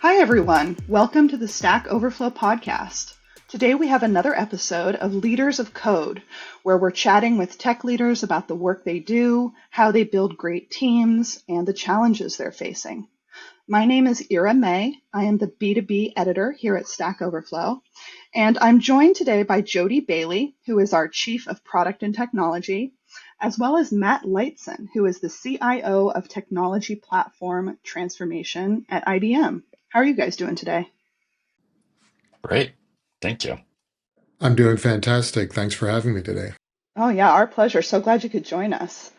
Hi, everyone. Welcome to the Stack Overflow podcast. Today we have another episode of Leaders of Code, where we're chatting with tech leaders about the work they do, how they build great teams, and the challenges they're facing. My name is Ira May. I am the B2B editor here at Stack Overflow, and I'm joined today by Jody Bailey, who is our Chief of Product and Technology, as well as Matt Lyteson, who is the CIO of Technology Platform Transformation at IBM. How are you guys doing today? Great. Thank you. I'm doing fantastic. Thanks for having me today. Oh, yeah, our pleasure. So glad you could join us.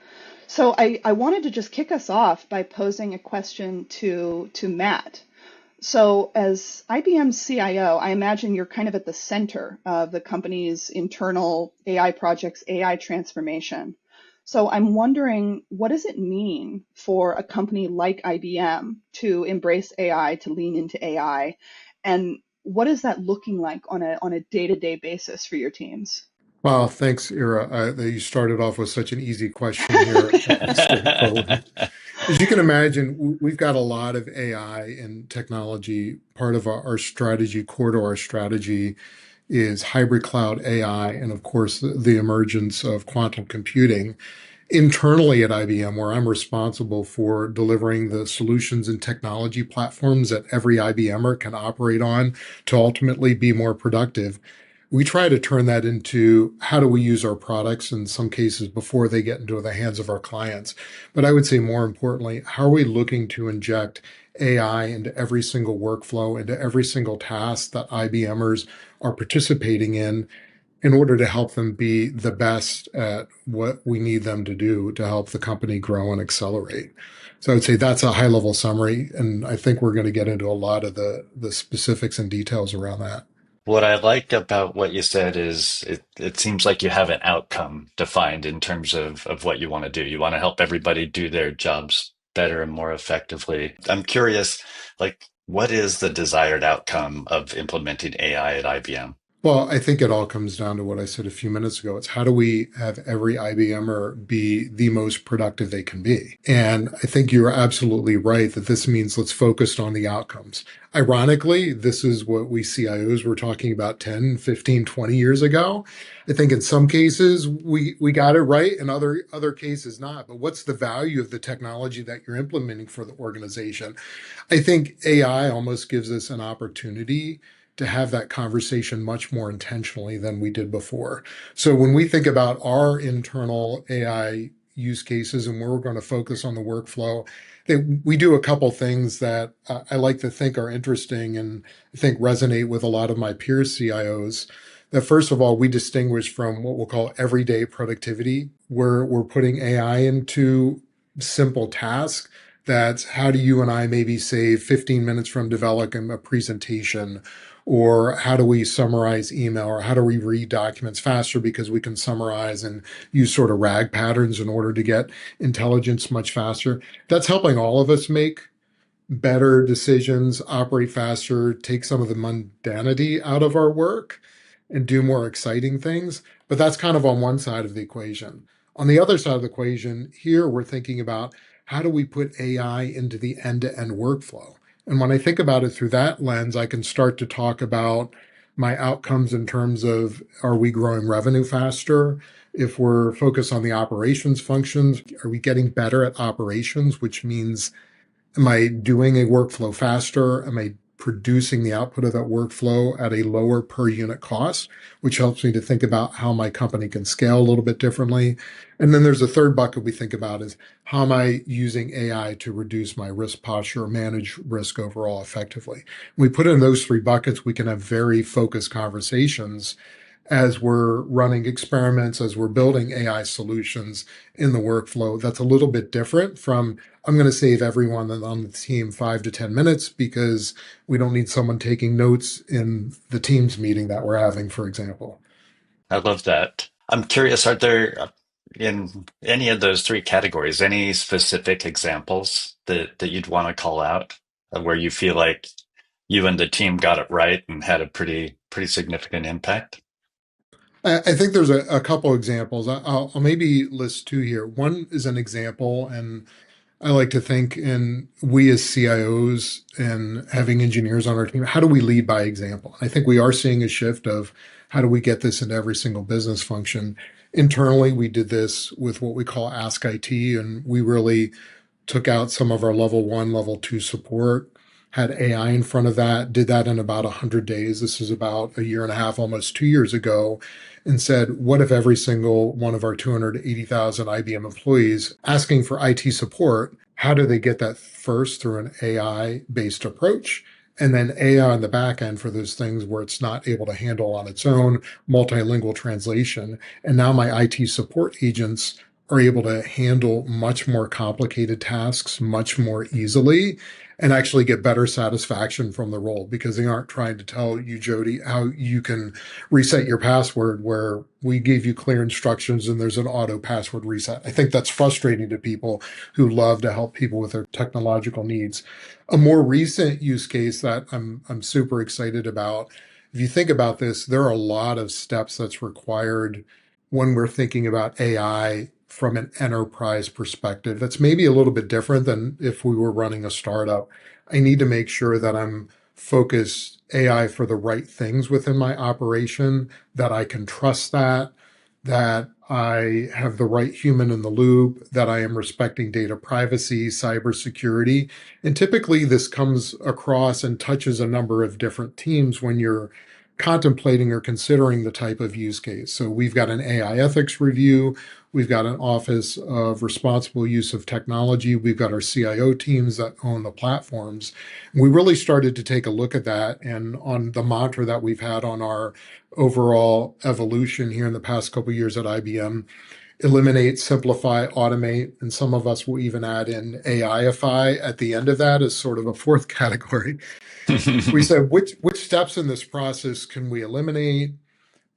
So I wanted to just kick us off by posing a question to Matt. So as IBM's CIO, I imagine you're kind of at the center of the company's internal AI projects, AI transformation. So I'm wondering, what does it mean for a company like IBM to embrace AI, to lean into AI? And what is that looking like on a day-to-day basis for your teams? Well, thanks, Ira. That you started off with such an easy question here, straightforward. As you can imagine, we've got a lot of AI and technology. Part of our strategy, core to our strategy, is hybrid cloud AI, and of course, the emergence of quantum computing. Internally at IBM, where I'm responsible for delivering the solutions and technology platforms that every IBMer can operate on to ultimately be more productive, we try to turn that into how do we use our products in some cases before they get into the hands of our clients. But I would say more importantly, how are we looking to inject AI into every single workflow, into every single task that IBMers are participating in order to help them be the best at what we need them to do to help the company grow and accelerate. So I would say that's a high level summary. And I think we're going to get into a lot of the specifics and details around that. What I like about what you said is it seems like you have an outcome defined in terms of what you want to do. You want to help everybody do their jobs better and more effectively. I'm curious, like, what is the desired outcome of implementing AI at IBM? Well, I think it all comes down to what I said a few minutes ago. It's how do we have every IBMer be the most productive they can be? And I think you're absolutely right that this means let's focus on the outcomes. Ironically, this is what we CIOs were talking about 10, 15, 20 years ago. I think in some cases we got it right, in other cases not. But what's the value of the technology that you're implementing for the organization? I think AI almost gives us an opportunity to have that conversation much more intentionally than we did before. So when we think about our internal AI use cases and where we're going to focus on the workflow, we do a couple things that I like to think are interesting and I think resonate with a lot of my peer CIOs. That first of all, we distinguish from what we'll call everyday productivity, where we're putting AI into simple tasks. That's how do you and I maybe save 15 minutes from developing a presentation, or how do we summarize email, or how do we read documents faster because we can summarize and use sort of RAG patterns in order to get intelligence much faster. That's helping all of us make better decisions, operate faster, take some of the mundanity out of our work and do more exciting things. But that's kind of on one side of the equation. On the other side of the equation, here we're thinking about how do we put AI into the end-to-end workflow? And when I think about it through that lens, I can start to talk about my outcomes in terms of are we growing revenue faster? If we're focused on the operations functions, are we getting better at operations, which means am I doing a workflow faster? Am I producing the output of that workflow at a lower per unit cost, which helps me to think about how my company can scale a little bit differently. And then there's a third bucket we think about is how am I using AI to reduce my risk posture or manage risk overall effectively? When we put in those three buckets, we can have very focused conversations as we're running experiments, as we're building AI solutions in the workflow. That's a little bit different from I'm going to save everyone on the team 5 to 10 minutes because we don't need someone taking notes in the Teams meeting that we're having, for example. I love that. I'm curious, are there in any of those three categories, any specific examples that you'd want to call out where you feel like you and the team got it right and had a pretty significant impact? I think there's a couple examples. I'll maybe list two here. One is an example, and I like to think, and we as CIOs and having engineers on our team, how do we lead by example? I think we are seeing a shift of how do we get this into every single business function. Internally, we did this with what we call Ask IT, and we really took out some of our level one, level two support, had AI in front of that, did that in about 100 days. This is about a year and a half, almost 2 years ago, and said, what if every single one of our 280,000 IBM employees asking for IT support, how do they get that first through an AI based approach? And then AI on the back end for those things where it's not able to handle on its own, multilingual translation. And now my IT support agents are able to handle much more complicated tasks much more easily and actually get better satisfaction from the role because they aren't trying to tell you, Jody, how you can reset your password where we gave you clear instructions and there's an auto password reset. I think that's frustrating to people who love to help people with their technological needs. A more recent use case that I'm super excited about. If you think about this, there are a lot of steps that's required when we're thinking about AI from an enterprise perspective. That's maybe a little bit different than if we were running a startup. I need to make sure that I'm focused AI for the right things within my operation, that I can trust that I have the right human in the loop, that I am respecting data privacy, cybersecurity. And typically this comes across and touches a number of different teams when you're contemplating or considering the type of use case. So we've got an AI ethics review. We've got an office of responsible use of technology. We've got our CIO teams that own the platforms. We really started to take a look at that and on the mantra that we've had on our overall evolution here in the past couple of years at IBM: eliminate, simplify, automate, and some of us will even add in AIify at the end of that as sort of a fourth category. We said, which steps in this process can we eliminate?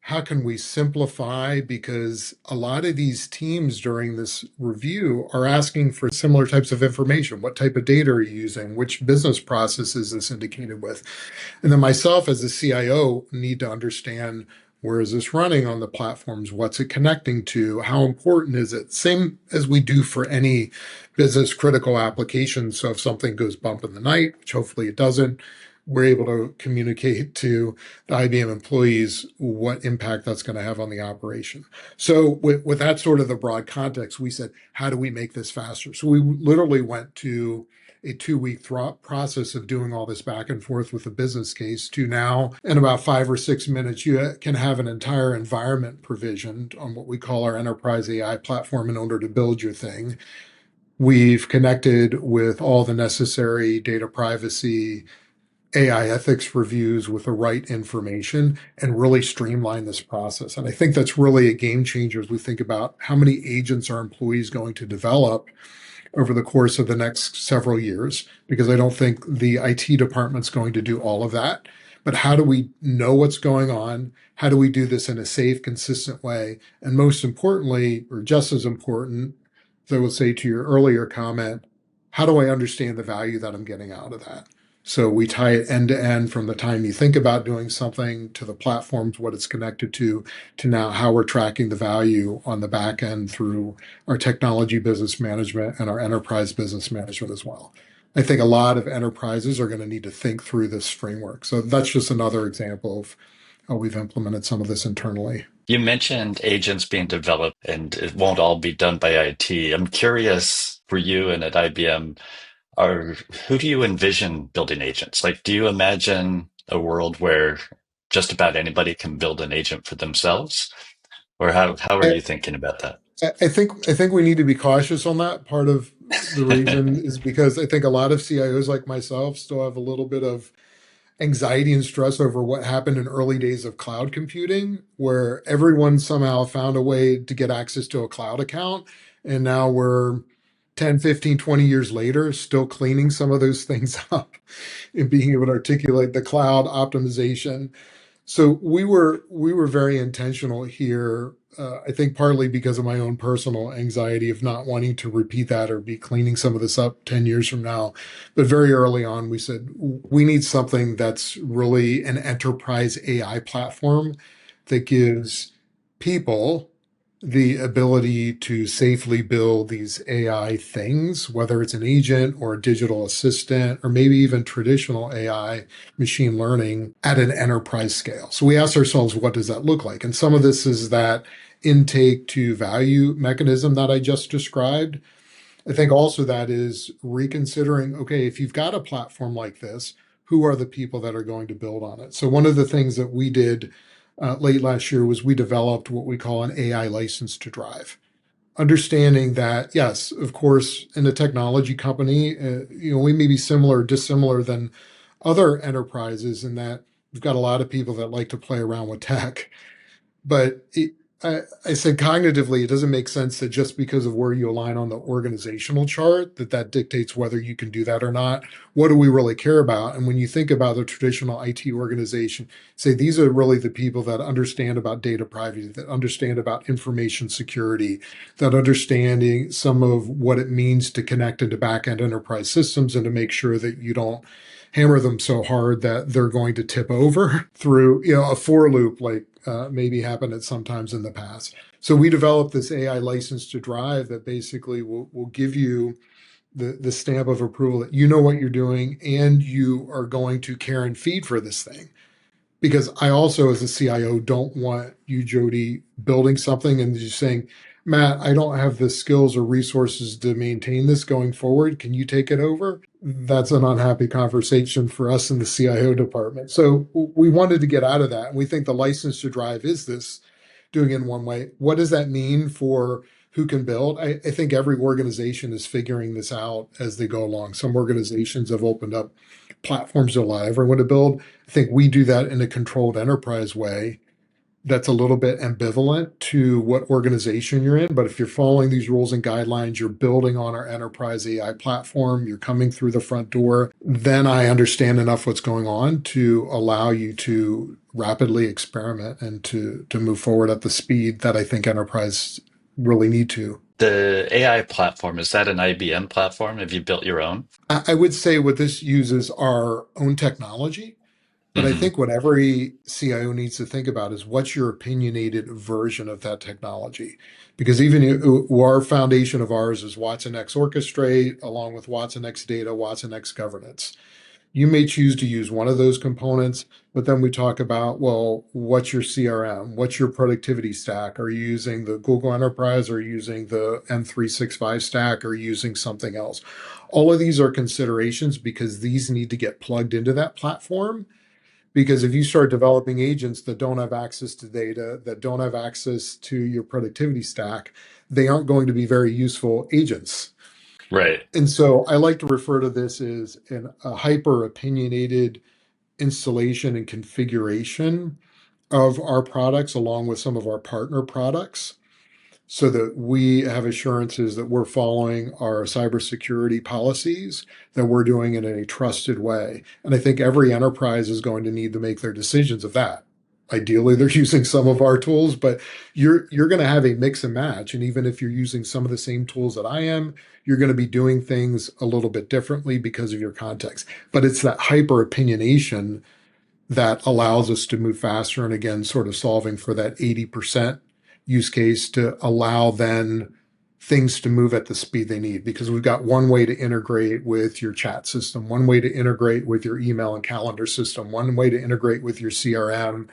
How can we simplify? Because a lot of these teams during this review are asking for similar types of information. What type of data are you using? Which business process is this indicated with? And then myself as a CIO need to understand, where is this running on the platforms? What's it connecting to? How important is it? Same as we do for any business critical application. So if something goes bump in the night, which hopefully it doesn't, we're able to communicate to the IBM employees what impact that's going to have on the operation. So with that sort of the broad context, we said, how do we make this faster? So we literally went to a 2-week process of doing all this back and forth with a business case to now, in about 5 or 6 minutes, you can have an entire environment provisioned on what we call our enterprise AI platform in order to build your thing. We've connected with all the necessary data privacy, AI ethics reviews with the right information and really streamline this process. And I think that's really a game changer as we think about how many agents our employees going to develop over the course of the next several years, because I don't think the IT department's going to do all of that. But how do we know what's going on? How do we do this in a safe, consistent way? And most importantly, or just as important, as I would say to your earlier comment, how do I understand the value that I'm getting out of that? So we tie it end to end from the time you think about doing something to the platforms, what it's connected to now how we're tracking the value on the back end through our technology business management and our enterprise business management as well. I think a lot of enterprises are going to need to think through this framework. So that's just another example of how we've implemented some of this internally. You mentioned agents being developed and it won't all be done by IT. I'm curious for you and at IBM, are who do you envision building agents? Like, do you imagine a world where just about anybody can build an agent for themselves? Or how are I, you thinking about that? I think we need to be cautious on that. Part of the reason is because I think a lot of CIOs like myself still have a little bit of anxiety and stress over what happened in early days of cloud computing, where everyone somehow found a way to get access to a cloud account. And now we're 10, 15, 20 years later, still cleaning some of those things up and being able to articulate the cloud optimization. So we were very intentional here. I think partly because of my own personal anxiety of not wanting to repeat that or be cleaning some of this up 10 years from now. But very early on, we said we need something that's really an enterprise AI platform that gives people the ability to safely build these AI things, whether it's an agent or a digital assistant, or maybe even traditional AI machine learning at an enterprise scale. So we ask ourselves, what does that look like? And some of this is that intake to value mechanism that I just described. I think also that is reconsidering, okay, if you've got a platform like this, who are the people that are going to build on it? So one of the things that we did late last year was we developed what we call an AI license to drive. Understanding that, yes, of course, in a technology company, we may be similar or dissimilar than other enterprises in that we've got a lot of people that like to play around with tech. But I said cognitively, it doesn't make sense that just because of where you align on the organizational chart, that dictates whether you can do that or not. What do we really care about? And when you think about the traditional IT organization, say these are really the people that understand about data privacy, that understand about information security, that understanding some of what it means to connect into back-end enterprise systems and to make sure that you don't hammer them so hard that they're going to tip over through a for loop like maybe happened at sometimes in the past. So we developed this AI license to drive that basically will give you the stamp of approval that you know what you're doing and you are going to care and feed for this thing. Because I also, as a CIO, don't want you, Jody, building something and just saying, Matt, I don't have the skills or resources to maintain this going forward. Can you take it over? That's an unhappy conversation for us in the CIO department. So we wanted to get out of that. And we think the license to drive is this doing it in one way. What does that mean for who can build? I think every organization is figuring this out as they go along. Some organizations have opened up platforms to allow everyone to build. I think we do that in a controlled enterprise way that's a little bit ambivalent to what organization you're in. But if you're following these rules and guidelines, you're building on our enterprise AI platform, you're coming through the front door, then I understand enough what's going on to allow you to rapidly experiment and to move forward at the speed that I think enterprise really need to. The AI platform, is that an IBM platform? Have you built your own? I would say what this uses our own technology. But I Hmm. think what every CIO needs to think about is what's your opinionated version of that technology? Because even our foundation of ours is Watson X Orchestrate, along with Watson X Data, Watson X Governance. You may choose to use one of those components, but then we talk about, well, what's your CRM? What's your productivity stack? Are you using the Google Enterprise? Are you using the M365 stack? Or are you using something else? All of these are considerations because these need to get plugged into that platform because if you start developing agents that don't have access to data, that don't have access to your productivity stack, they aren't going to be very useful agents. Right. And so I like to refer to this as a hyper opinionated installation and configuration of our products along with some of our partner products so that we have assurances that we're following our cybersecurity policies, that we're doing it in a trusted way. And I think every enterprise is going to need to make their decisions of that. Ideally, they're using some of our tools, but you're going to have a mix and match. And even if you're using some of the same tools that I am, you're going to be doing things a little bit differently because of your context. But it's that hyper opinionation that allows us to move faster and again sort of solving for that 80% use case to allow then things to move at the speed they need because we've got one way to integrate with your chat system, one way to integrate with your email and calendar system, one way to integrate with your CRM,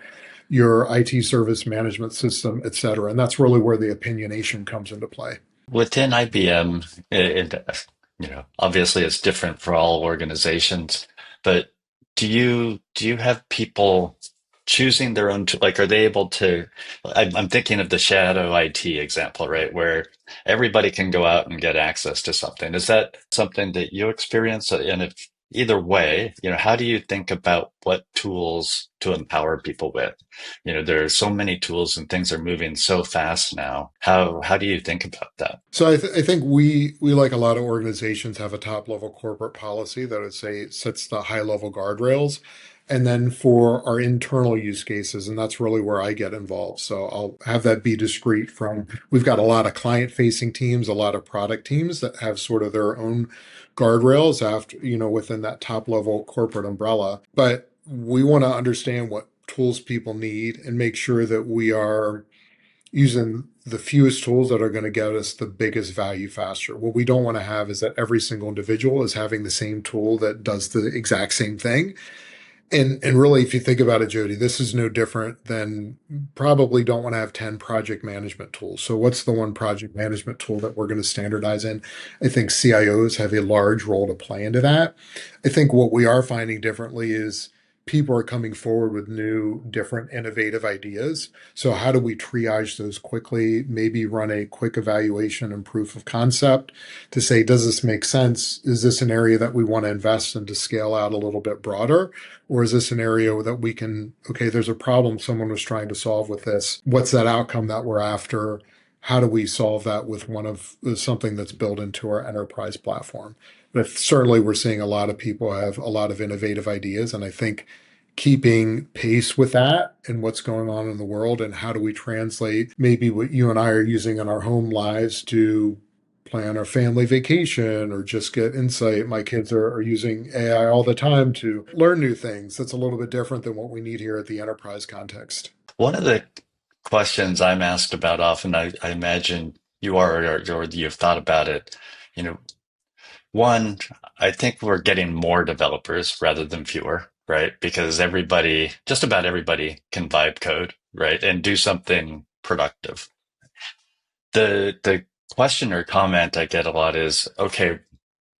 your IT service management system, et cetera. And that's really where the opinionation comes into play. Within IBM, obviously it's different for all organizations, but do you have people choosing their own, like, are they able to, I'm thinking of the shadow IT example, right? Where everybody can go out and get access to something. Is that something that you experience? And if either way, how do you think about what tools to empower people with? There are so many tools and things are moving so fast now. How do you think about that? So I think we like a lot of organizations have a top level corporate policy that would say sets the high level guardrails. And then for our internal use cases, and that's really where I get involved. So I'll have that be discrete from, we've got a lot of client facing teams, a lot of product teams that have sort of their own guardrails after, within that top level corporate umbrella. But we want to understand what tools people need and make sure that we are using the fewest tools that are going to get us the biggest value faster. What we don't want to have is that every single individual is having the same tool that does the exact same thing. And really, if you think about it, Jody, this is no different than probably don't want to have 10 project management tools. So what's the one project management tool that we're going to standardize in? I think CIOs have a large role to play into that. I think what we are finding differently is people are coming forward with new, different, innovative ideas. So how do we triage those quickly? Maybe run a quick evaluation and proof of concept to say, does this make sense? Is this an area that we want to invest in to scale out a little bit broader? Or is this an area that we can, okay, there's a problem someone was trying to solve with this. What's that outcome that we're after? How do we solve that with something that's built into our enterprise platform? But certainly we're seeing a lot of people have a lot of innovative ideas. And I think keeping pace with that and what's going on in the world and how do we translate maybe what you and I are using in our home lives to plan our family vacation or just get insight. My kids are using AI all the time to learn new things. That's a little bit different than what we need here at the enterprise context. One of the questions I'm asked about often, I imagine you are, or you've thought about it, you know, one, I think we're getting more developers rather than fewer, right? Because everybody, just about everybody can vibe code, right? And do something productive. The question or comment I get a lot is, okay,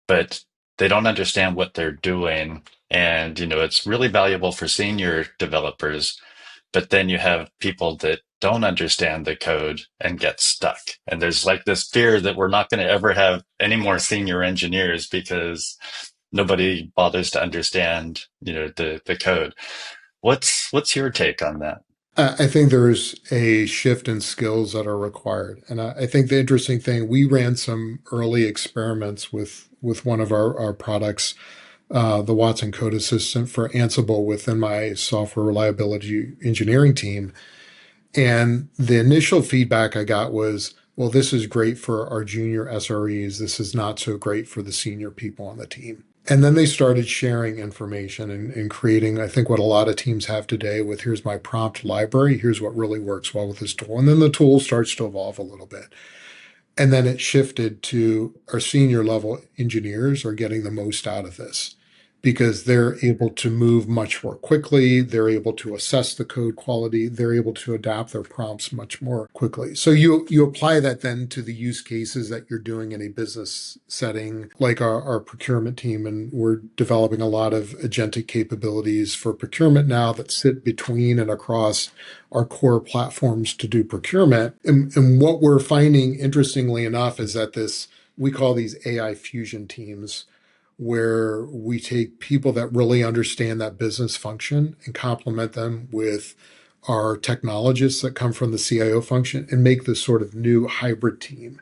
but they don't understand what they're doing. And, it's really valuable for senior developers, but then you have people that don't understand the code and get stuck. And there's like this fear that we're not going to ever have any more senior engineers because nobody bothers to understand, the code. What's your take on that? I think there's a shift in skills that are required. And I think the interesting thing, we ran some early experiments with one of our products, the Watson Code Assistant for Ansible within my software reliability engineering team. And the initial feedback I got was, well, this is great for our junior SREs. This is not so great for the senior people on the team. And then they started sharing information and creating, I think, what a lot of teams have today with here's my prompt library, here's what really works well with this tool. And then the tool starts to evolve a little bit. And then it shifted to our senior level engineers are getting the most out of this because they're able to move much more quickly. They're able to assess the code quality. They're able to adapt their prompts much more quickly. So you apply that then to the use cases that you're doing in a business setting, like our procurement team. And we're developing a lot of agentic capabilities for procurement now that sit between and across our core platforms to do procurement. And what we're finding, interestingly enough, is that we call these AI fusion teams, where we take people that really understand that business function and complement them with our technologists that come from the CIO function and make this sort of new hybrid team.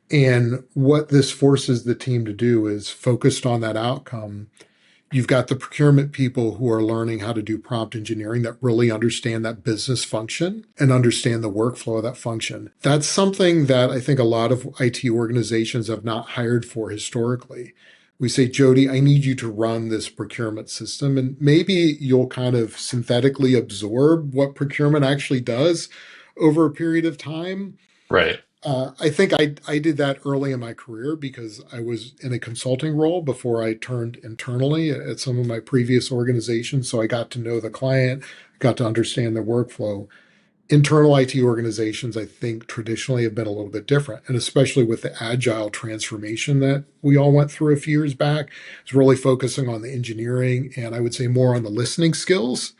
And what this forces the team to do is focused on that outcome. You've got the procurement people who are learning how to do prompt engineering that really understand that business function and understand the workflow of that function. That's something that I think a lot of IT organizations have not hired for historically. We say, Jody, I need you to run this procurement system. And maybe you'll kind of synthetically absorb what procurement actually does over a period of time. Right. I think I did that early in my career because I was in a consulting role before I turned internally at some of my previous organizations. So I got to know the client, got to understand their workflow. Internal IT organizations, I think, traditionally have been a little bit different. And especially with the agile transformation that we all went through a few years back, it's really focusing on the engineering and I would say more on the listening skills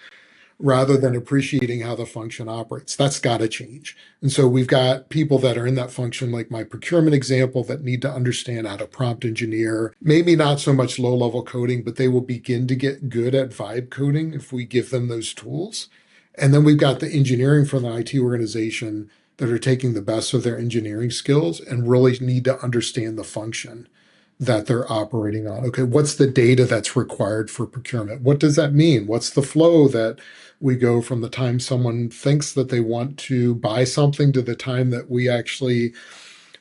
rather than appreciating how the function operates. That's got to change. And so we've got people that are in that function, like my procurement example, that need to understand how to prompt engineer, maybe not so much low level coding, but they will begin to get good at vibe coding if we give them those tools. And then we've got the engineering from the IT organization that are taking the best of their engineering skills and really need to understand the function that they're operating on. Okay, what's the data that's required for procurement? What does that mean? What's the flow that we go from the time someone thinks that they want to buy something to the time that we actually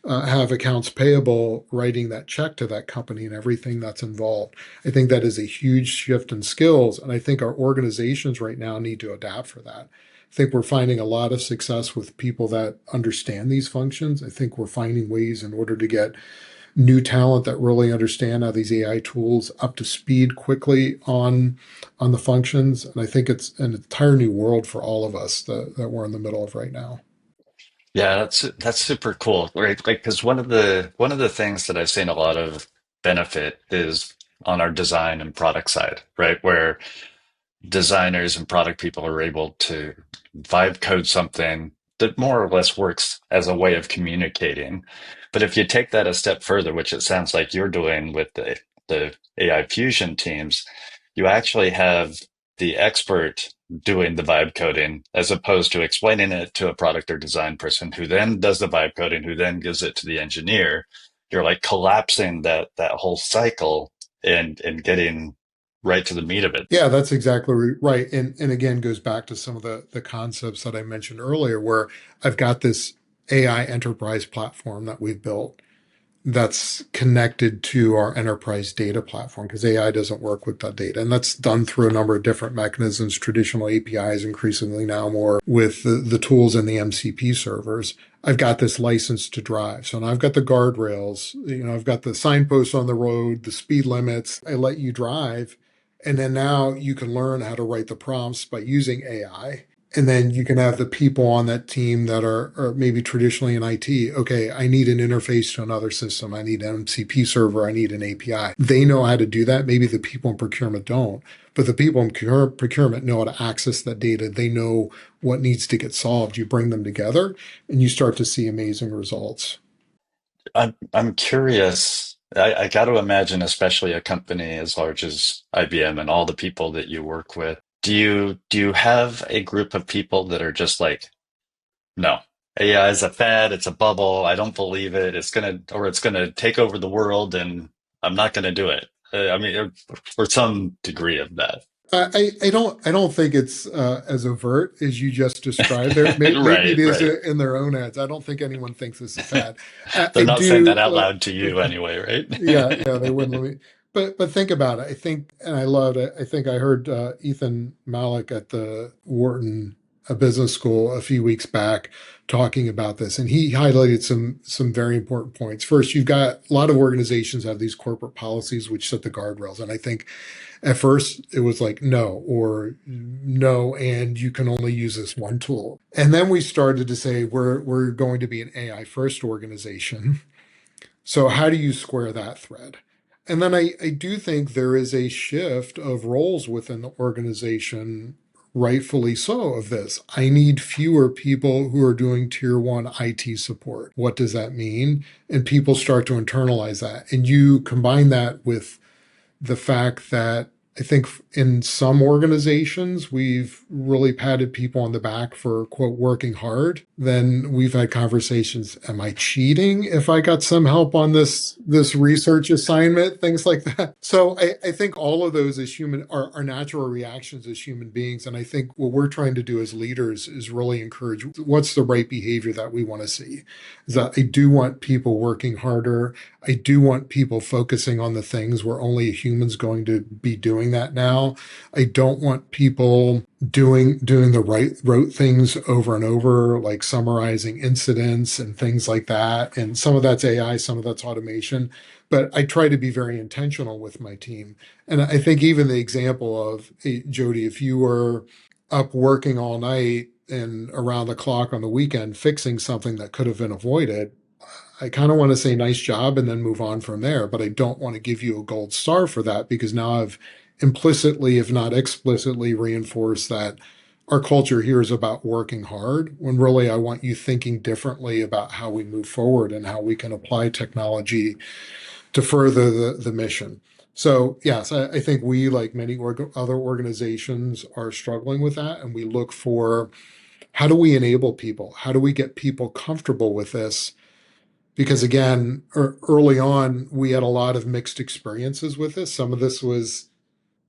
have accounts payable writing that check to that company and everything that's involved. I think that is a huge shift in skills. And I think our organizations right now need to adapt for that. I think we're finding a lot of success with people that understand these functions. I think we're finding ways in order to get new talent that really understand how these AI tools up to speed quickly on the functions. And I think it's an entire new world for all of us that we're in the middle of right now. Yeah, that's super cool, right? Like, because one of the things that I've seen a lot of benefit is on our design and product side, right? Where designers and product people are able to vibe code something that more or less works as a way of communicating. But if you take that a step further, which it sounds like you're doing with the AI fusion teams, you actually have the expert doing the vibe coding as opposed to explaining it to a product or design person who then does the vibe coding, who then gives it to the engineer. You're like collapsing that whole cycle and getting right to the meat of it. Yeah, that's exactly right. And again, goes back to some of the concepts that I mentioned earlier, where I've got this AI enterprise platform that we've built that's connected to our enterprise data platform because AI doesn't work with that data. And that's done through a number of different mechanisms, traditional APIs, increasingly now more with the tools in the MCP servers. I've got this license to drive. So now I've got the guardrails, I've got the signposts on the road, the speed limits. I let you drive. And then now you can learn how to write the prompts by using AI. And then you can have the people on that team that are maybe traditionally in IT. Okay, I need an interface to another system. I need an MCP server. I need an API. They know how to do that. Maybe the people in procurement don't, but the people in procurement know how to access that data. They know what needs to get solved. You bring them together and you start to see amazing results. I'm curious. I got to imagine, especially a company as large as IBM and all the people that you work with. Do you have a group of people that are just like, no, AI is a fad, it's a bubble, I don't believe it, it's gonna take over the world, and I'm not gonna do it. I mean, or some degree of that. I don't think it's as overt as you just described. There, maybe it Right, is right. in their own heads. I don't think anyone thinks this is a fad. I They're not saying that do. out loud to you anyway, Yeah, right? yeah, they wouldn't let me. But think about it. I think, and I loved it. I think I heard Ethan Malik at the Wharton Business School a few weeks back talking about this, and he highlighted some very important points. First, you've got a lot of organizations have these corporate policies which set the guardrails, and I think at first it was like no or no, and you can only use this one tool. And then we started to say we're going to be an AI first organization, so how do you square that thread? And then I do think there is a shift of roles within the organization, rightfully so, of this. I need fewer people who are doing tier one IT support. What does that mean? And people start to internalize that. And you combine that with the fact that I think in some organizations, we've really patted people on the back for, quote, working hard. Then we've had conversations. Am I cheating if I got some help on this research assignment? Things like that. So I think all of those as human are natural reactions as human beings. And I think what we're trying to do as leaders is really encourage what's the right behavior that we want to see. Is that I do want people working harder. I do want people focusing on the things where only a human's going to be doing that now. I don't want people doing the rote things over and over, like summarizing incidents and things like that. And some of that's AI, some of that's automation. But I try to be very intentional with my team. And I think even the example of, hey, Jody, if you were up working all night and around the clock on the weekend fixing something that could have been avoided, I kind of want to say nice job and then move on from there, but I don't want to give you a gold star for that because now I've implicitly, if not explicitly, reinforced that our culture here is about working hard when really I want you thinking differently about how we move forward and how we can apply technology to further the mission. So yes, I think we, like many other organizations, are struggling with that, and we look for how do we enable people? How do we get people comfortable with this? Because again, early on, we had a lot of mixed experiences with this. Some of this was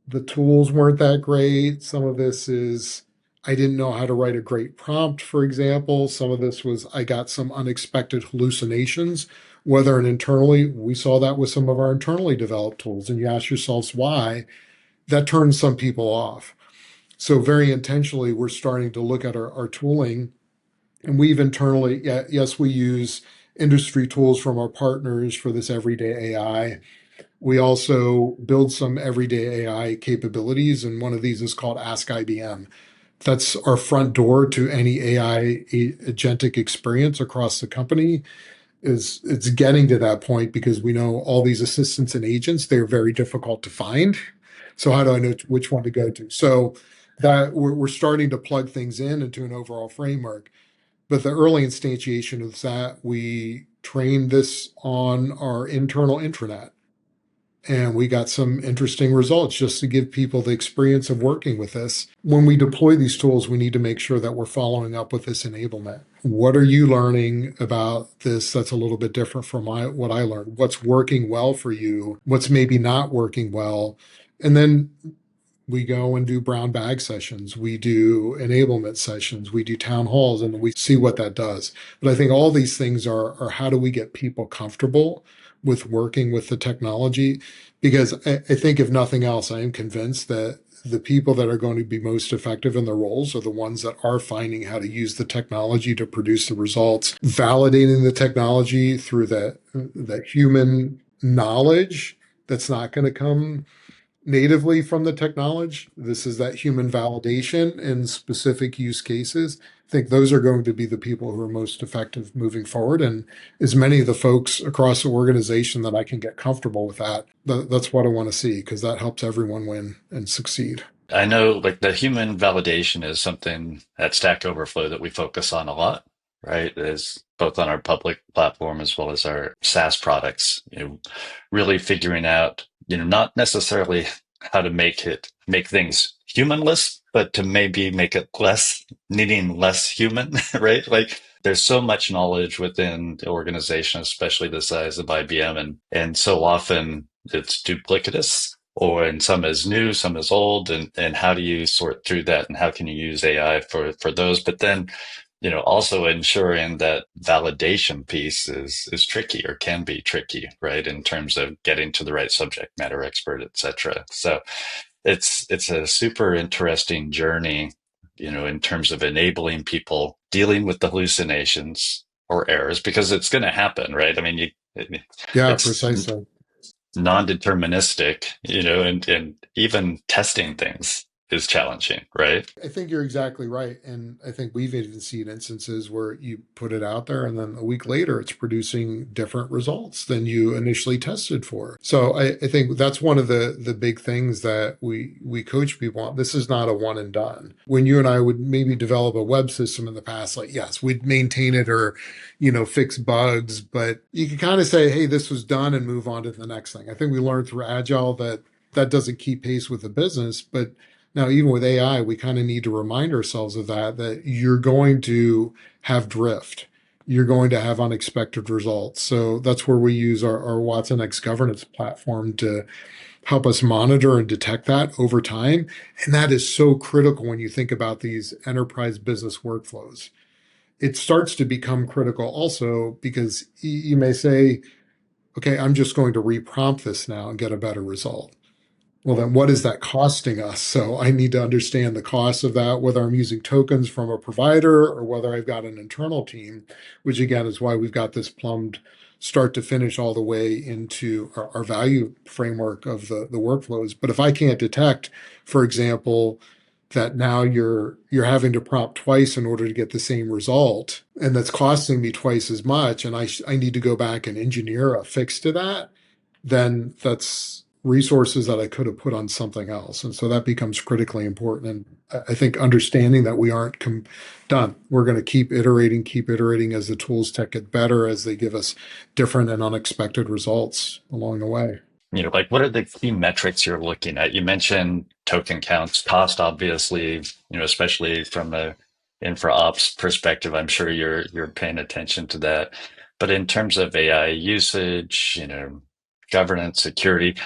the tools weren't that great. Some of this is I didn't know how to write a great prompt, for example. Some of this was I got some unexpected hallucinations, whether and internally. We saw that with some of our internally developed tools. And you ask yourselves why. That turns some people off. So very intentionally, we're starting to look at our tooling, and we've internally, yes, we use industry tools from our partners for this everyday AI. We also build some everyday AI capabilities, and one of these is called Ask IBM. That's our front door to any AI agentic experience across the company. Is it's getting to that point because we know all these assistants and agents, they're very difficult to find. So how do I know which one to go to? So that we're starting to plug things in into an overall framework. But the early instantiation of that, we trained this on our internal intranet. And we got some interesting results just to give people the experience of working with this. When we deploy these tools, we need to make sure that we're following up with this enablement. What are you learning about this that's a little bit different from what I learned? What's working well for you? What's maybe not working well? And then we go and do brown bag sessions. We do enablement sessions. We do town halls, and we see what that does. But I think all these things are how do we get people comfortable with working with the technology? Because I think if nothing else, I am convinced that the people that are going to be most effective in their roles are the ones that are finding how to use the technology to produce the results, validating the technology through that human knowledge that's not going to come natively from the technology. This is that human validation in specific use cases. I think those are going to be the people who are most effective moving forward. And as many of the folks across the organization that I can get comfortable with that's what I want to see, because that helps everyone win and succeed. I know like the human validation is something at Stack Overflow that we focus on a lot, right? Is both on our public platform as well as our SaaS products, really figuring out, not necessarily how to make things humanless, but to maybe make it needing less human, right? Like there's so much knowledge within the organization, especially the size of IBM, and so often it's duplicitous, or and some is new, some is old, and how do you sort through that, and how can you use AI for those? But then, also ensuring that validation piece is tricky or can be tricky, right? In terms of getting to the right subject matter expert, et cetera. So it's a super interesting journey, in terms of enabling people dealing with the hallucinations or errors, because it's going to happen, right? I mean, Yeah, it's precisely. non-deterministic, and even testing things is challenging, right? I think you're exactly right. And I think we've even seen instances where you put it out there and then a week later it's producing different results than you initially tested for. So I think that's one of the big things that we coach people on. This is not a one and done. When you and I would maybe develop a web system in the past, like, yes, we'd maintain it or, fix bugs, but you can kind of say, hey, this was done and move on to the next thing. I think we learned through Agile that doesn't keep pace with the business, but now, even with AI, we kind of need to remind ourselves of that you're going to have drift. You're going to have unexpected results. So that's where we use our Watson X governance platform to help us monitor and detect that over time. And that is so critical when you think about these enterprise business workflows. It starts to become critical also because you may say, okay, I'm just going to reprompt this now and get a better result. Well, then what is that costing us? So I need to understand the cost of that, whether I'm using tokens from a provider or whether I've got an internal team, which again is why we've got this plumbed start to finish all the way into our value framework of the workflows. But if I can't detect, for example, that now you're having to prompt twice in order to get the same result, and that's costing me twice as much, and I need to go back and engineer a fix to that, then that's resources that I could have put on something else. And so that becomes critically important. And I think understanding that we aren't done, we're going to keep iterating as the tools tech get better, as they give us different and unexpected results along the way. Like what are the key metrics you're looking at? You mentioned token counts, cost, obviously, especially from a infra ops perspective, I'm sure you're paying attention to that. But in terms of AI usage, governance, security,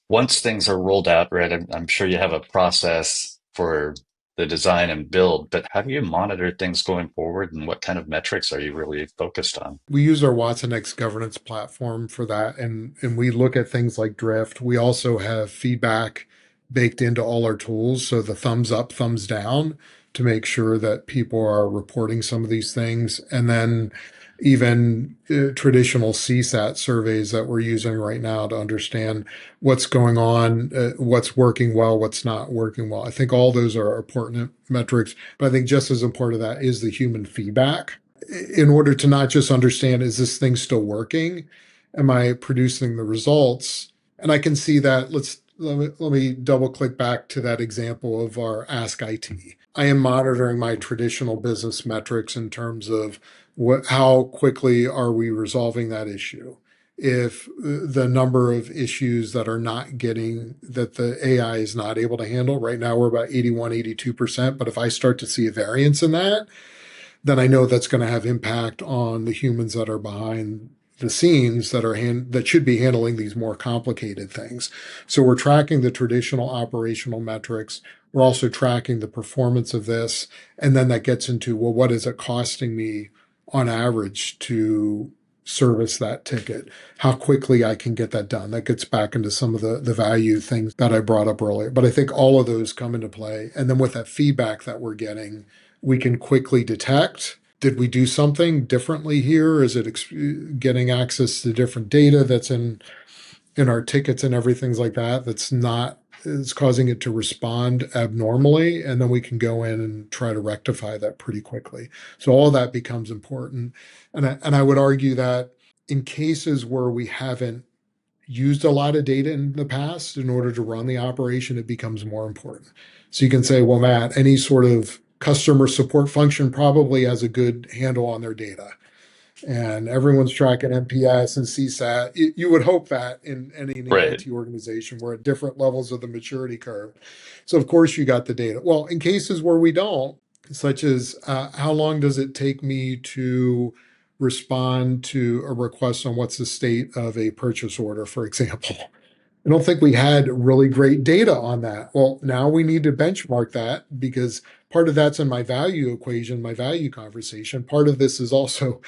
once things are rolled out, right, I'm sure you have a process for the design and build, but how do you monitor things going forward, and what kind of metrics are you really focused on? We use our Watson X governance platform for that. And we look at things like drift. We also have feedback baked into all our tools. So the thumbs up, thumbs down to make sure that people are reporting some of these things. And then even traditional CSAT surveys that we're using right now to understand what's going on, what's working well, what's not working well. I think all those are important metrics, but I think just as important of that is the human feedback in order to not just understand, is this thing still working? Am I producing the results? And I can see that. Let me double click back to that example of our Ask IT. I am monitoring my traditional business metrics in terms of how quickly are we resolving that issue. If the number of issues that are not getting, that the AI is not able to handle, right now we're about 81, 82%. But if I start to see a variance in that, then I know that's going to have impact on the humans that are behind the scenes that should be handling these more complicated things. So we're tracking the traditional operational metrics. We're also tracking the performance of this. And then that gets into, well, what is it costing me on average to service that ticket? How quickly I can get that done? That gets back into some of the value things that I brought up earlier. But I think all of those come into play. And then with that feedback that we're getting, we can quickly detect, did we do something differently here? Is it getting access to different data that's in our tickets and everything like that is causing it to respond abnormally? And then we can go in and try to rectify that pretty quickly. So all that becomes important. And I would argue that in cases where we haven't used a lot of data in the past in order to run the operation, it becomes more important. So you can say, well, Matt, any sort of customer support function probably has a good handle on their data. And everyone's tracking NPS and CSAT. You would hope that in any Right. IT organization, we're at different levels of the maturity curve. So, of course, you got the data. Well, in cases where we don't, such as how long does it take me to respond to a request on what's the state of a purchase order, for example? I don't think we had really great data on that. Well, now we need to benchmark that because part of that's in my value equation, my value conversation. Part of this is also,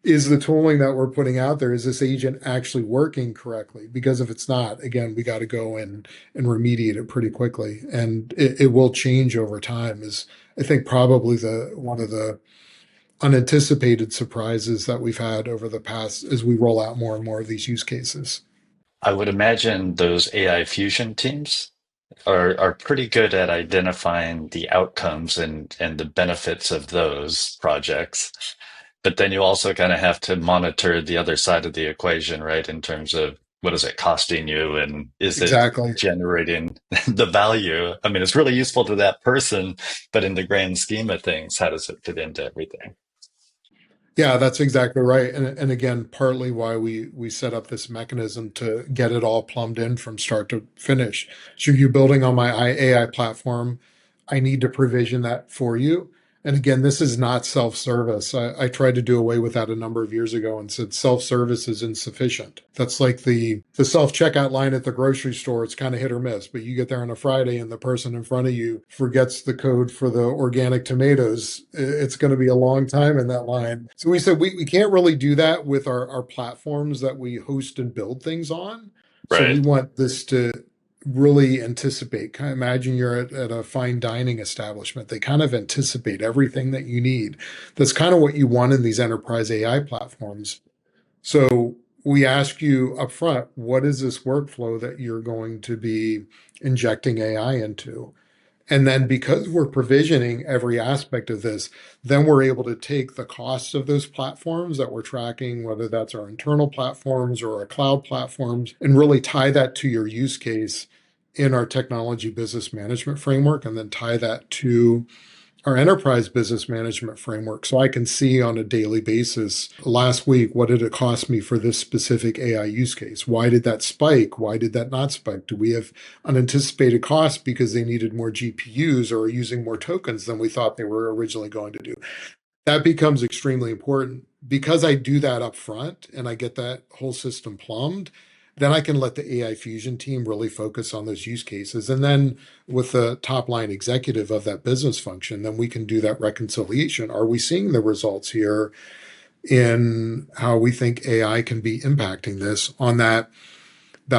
is the tooling that we're putting out there, is this agent actually working correctly? Because if it's not, again, we got to go in and remediate it pretty quickly. And it will change over time, is I think probably one of the unanticipated surprises that we've had over the past as we roll out more and more of these use cases. I would imagine those AI fusion teams are pretty good at identifying the outcomes and the benefits of those projects. But then you also kind of have to monitor the other side of the equation, right? In terms of what is it costing you and is it Exactly. generating the value? I mean, it's really useful to that person, but in the grand scheme of things, how does it fit into everything? Yeah, that's exactly right. And again, partly why we set up this mechanism to get it all plumbed in from start to finish. So you're building on my AI platform. I need to provision that for you. And again, this is not self-service. I tried to do away with that a number of years ago and said self-service is insufficient. That's like the self-checkout line at the grocery store. It's kind of hit or miss, but you get there on a Friday and the person in front of you forgets the code for the organic tomatoes. It's going to be a long time in that line. So we said we can't really do that with our platforms that we host and build things on. So we Right. want this to really anticipate. Kind of imagine you're at a fine dining establishment. They kind of anticipate everything that you need. That's kind of what you want in these enterprise AI platforms. So we ask you up front, what is this workflow that you're going to be injecting AI into? And then because we're provisioning every aspect of this, then we're able to take the costs of those platforms that we're tracking, whether that's our internal platforms or our cloud platforms, and really tie that to your use case in our technology business management framework, and then tie that to our enterprise business management framework. So I can see on a daily basis, last week, what did it cost me for this specific AI use case? Why did that spike? Why did that not spike? Do we have unanticipated costs because they needed more GPUs or are using more tokens than we thought they were originally going to do? That becomes extremely important. Because I do that up front and I get that whole system plumbed, then I can let the AI Fusion team really focus on those use cases. And then with the top line executive of that business function, then we can do that reconciliation. Are we seeing the results here in how we think AI can be impacting this on that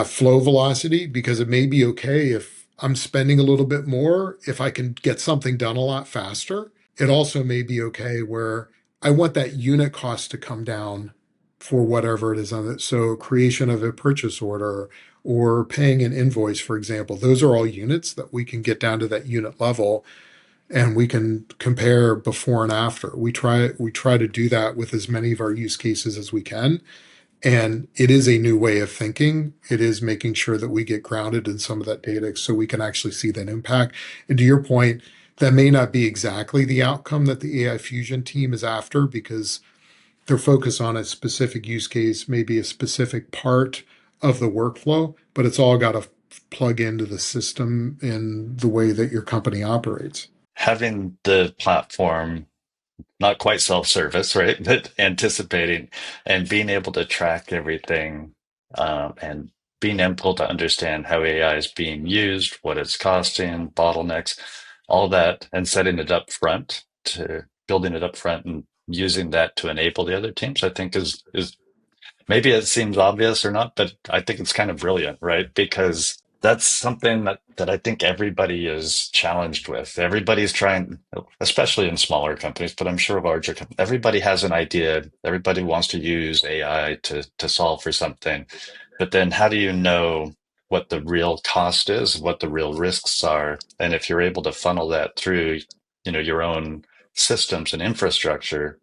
flow velocity? Because it may be okay if I'm spending a little bit more if I can get something done a lot faster. It also may be okay where I want that unit cost to come down for whatever it is on it. So creation of a purchase order or paying an invoice, for example, those are all units that we can get down to that unit level and we can compare before and after. We try to do that with as many of our use cases as we can. And it is a new way of thinking. It is making sure that we get grounded in some of that data so we can actually see that impact. And to your point, that may not be exactly the outcome that the AI Fusion team is after because they're focused on a specific use case, maybe a specific part of the workflow, but it's all got to plug into the system in the way that your company operates. Having the platform not quite self-service, right? But anticipating and being able to track everything, and being able to understand how AI is being used, what it's costing, bottlenecks, all that, and setting it up front to building it up front and using that to enable the other teams, I think is maybe it seems obvious or not, but I think it's kind of brilliant, right? Because that's something that I think everybody is challenged with. Everybody's trying, especially in smaller companies, but I'm sure larger companies, everybody has an idea. Everybody wants to use AI to solve for something. But then how do you know what the real cost is, what the real risks are? And if you're able to funnel that through, your own systems and infrastructure,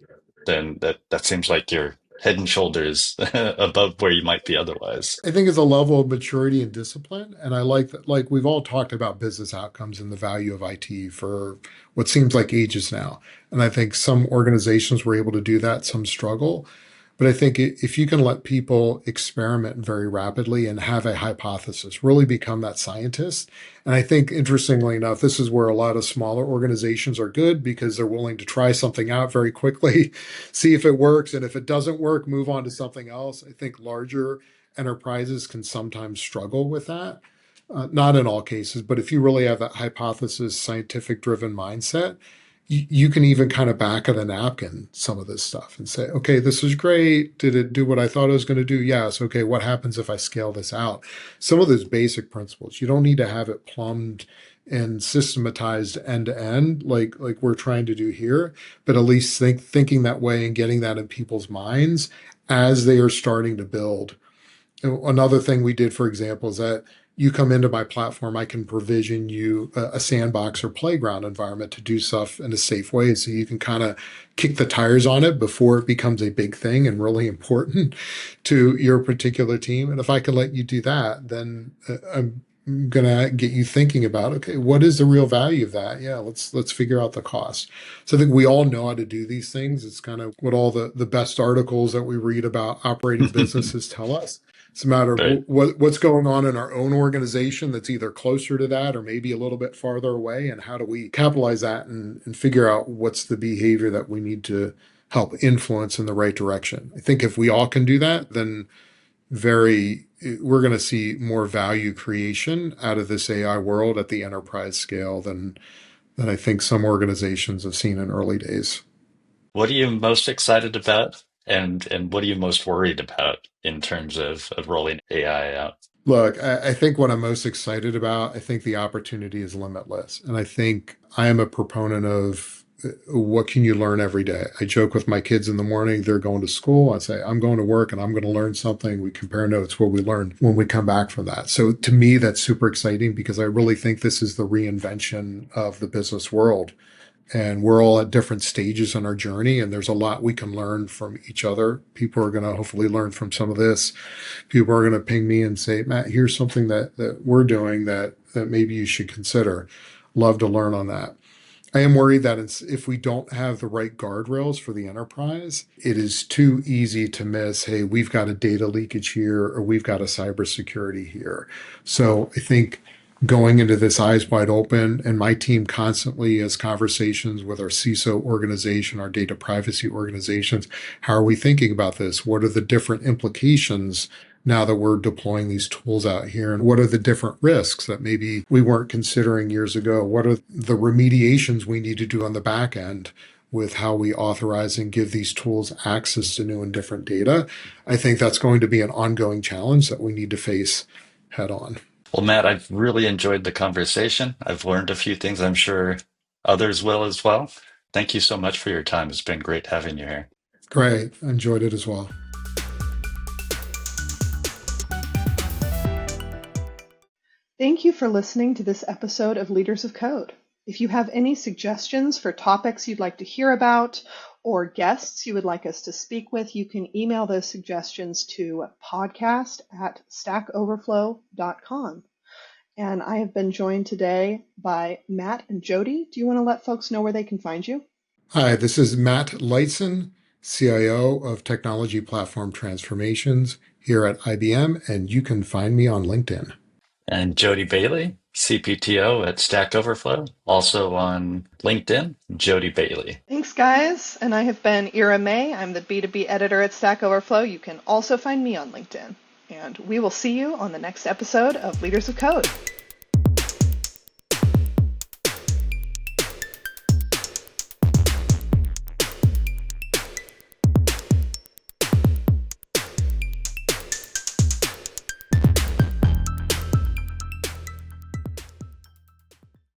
then that seems like you're head and shoulders above where you might be otherwise. I think it's a level of maturity and discipline. And I like that, like we've all talked about business outcomes and the value of IT for what seems like ages now. And I think some organizations were able to do that, some struggle. But I think if you can let people experiment very rapidly and have a hypothesis, really become that scientist. And I think, interestingly enough, this is where a lot of smaller organizations are good because they're willing to try something out very quickly, see if it works. And if it doesn't work, move on to something else. I think larger enterprises can sometimes struggle with that. Not in all cases, but if you really have that hypothesis, scientific driven mindset, you can even kind of back of the napkin some of this stuff and say, okay, this is great. Did it do what I thought it was going to do? Yes. Okay. What happens if I scale this out? Some of those basic principles, you don't need to have it plumbed and systematized end to end like we're trying to do here, but at least thinking that way and getting that in people's minds as they are starting to build. Another thing we did, for example, is that you come into my platform, I can provision you a sandbox or playground environment to do stuff in a safe way. So you can kind of kick the tires on it before it becomes a big thing and really important to your particular team. And if I can let you do that, then I'm going to get you thinking about, okay, what is the real value of that? Yeah, let's figure out the cost. So I think we all know how to do these things. It's kind of what all the best articles that we read about operating businesses tell us. It's a matter of Right. what's going on in our own organization that's either closer to that or maybe a little bit farther away, and how do we capitalize that and figure out what's the behavior that we need to help influence in the right direction. I think if we all can do that, then we're going to see more value creation out of this AI world at the enterprise scale than I think some organizations have seen in early days. What are you most excited about, and what are you most worried about in terms of rolling AI out? Look, I think what I'm most excited about, I think the opportunity is limitless. And I think I am a proponent of what can you learn every day? I joke with my kids in the morning, they're going to school. I say, I'm going to work and I'm going to learn something. We compare notes what we learn when we come back from that. So to me, that's super exciting because I really think this is the reinvention of the business world. And we're all at different stages in our journey, and there's a lot we can learn from each other. People are going to hopefully learn from some of this. People are going to ping me and say, Matt, here's something that we're doing that maybe you should consider. Love to learn on that. I am worried that if we don't have the right guardrails for the enterprise, it is too easy to miss, hey, we've got a data leakage here or we've got a cybersecurity here. So I think going into this eyes wide open, and my team constantly has conversations with our CISO organization, our data privacy organizations. How are we thinking about this? What are the different implications now that we're deploying these tools out here? And what are the different risks that maybe we weren't considering years ago? What are the remediations we need to do on the back end with how we authorize and give these tools access to new and different data? I think that's going to be an ongoing challenge that we need to face head on. Well, Matt, I've really enjoyed the conversation. I've learned a few things. I'm sure others will as well. Thank you so much for your time. It's been great having you here. Great. Enjoyed it as well. Thank you for listening to this episode of Leaders of Code. If you have any suggestions for topics you'd like to hear about or guests you would like us to speak with, you can email those suggestions to podcast@stackoverflow.com. And I have been joined today by Matt and Jody. Do you want to let folks know where they can find you? Hi, this is Matt Lyteson, CIO of Technology Platform Transformations here at IBM, and you can find me on LinkedIn. And Jody Bailey, CPTO at Stack Overflow, also on LinkedIn, Jody Bailey. Thanks, guys. And I have been Ira May. I'm the B2B editor at Stack Overflow. You can also find me on LinkedIn. And we will see you on the next episode of Leaders of Code.